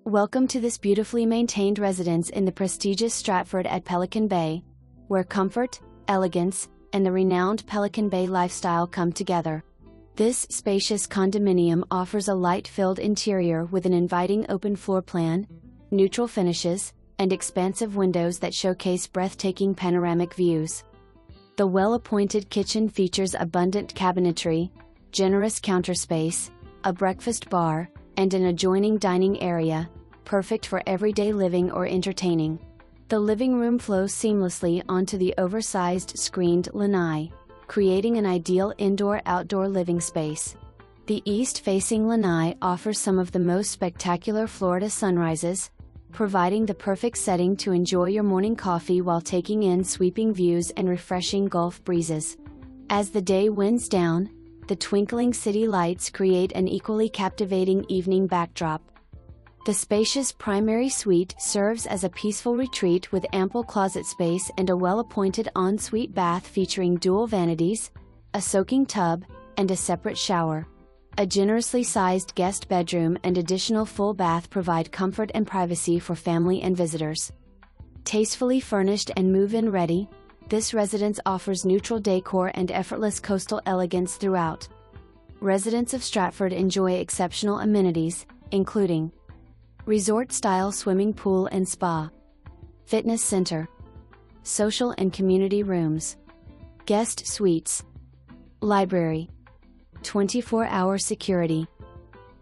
Welcome to this beautifully maintained residence in the prestigious Stratford at Pelican Bay, where comfort, elegance, and the renowned Pelican Bay lifestyle come together. This spacious condominium offers a light-filled interior with an inviting open floor plan, neutral finishes, and expansive windows that showcase breathtaking panoramic views. The well-appointed kitchen features abundant cabinetry, generous counter space, a breakfast bar, and an adjoining dining area, perfect for everyday living or entertaining. The living room flows seamlessly onto the oversized screened lanai, creating an ideal indoor-outdoor living space. The east-facing lanai offers some of the most spectacular Florida sunrises, providing the perfect setting to enjoy your morning coffee while taking in sweeping views and refreshing Gulf breezes. As the day winds down, the twinkling city lights create an equally captivating evening backdrop. The spacious primary suite serves as a peaceful retreat with ample closet space and a well-appointed ensuite bath featuring dual vanities, a soaking tub, and a separate shower. A generously sized guest bedroom and additional full bath provide comfort and privacy for family and visitors. Tastefully furnished and move-in ready, this residence offers neutral decor and effortless coastal elegance throughout. Residents of Stratford enjoy exceptional amenities, including resort-style swimming pool and spa, fitness center, social and community rooms, guest suites, library, 24-hour security,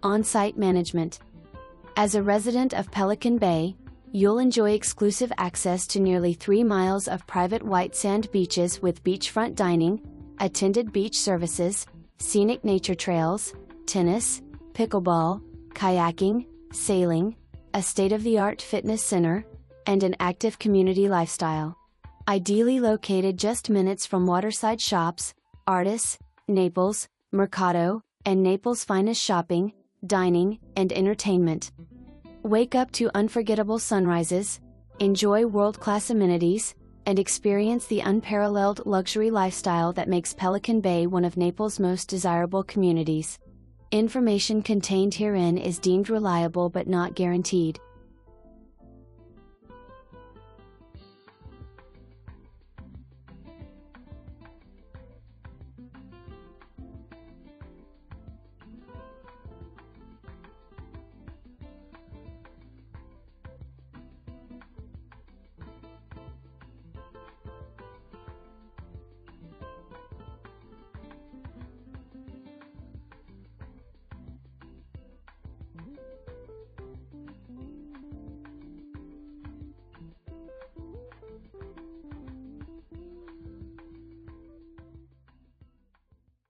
on-site management. As a resident of Pelican Bay, you'll enjoy exclusive access to nearly 3 miles of private white sand beaches with beachfront dining, attended beach services, scenic nature trails, tennis, pickleball, kayaking, sailing, a state-of-the-art fitness center, and an active community lifestyle. Ideally located just minutes from waterside shops, artists, Naples, Mercado, and Naples' finest shopping, dining, and entertainment. Wake up to unforgettable sunrises, enjoy world-class amenities, and experience the unparalleled luxury lifestyle that makes Pelican Bay one of Naples' most desirable communities. Information contained herein is deemed reliable but not guaranteed.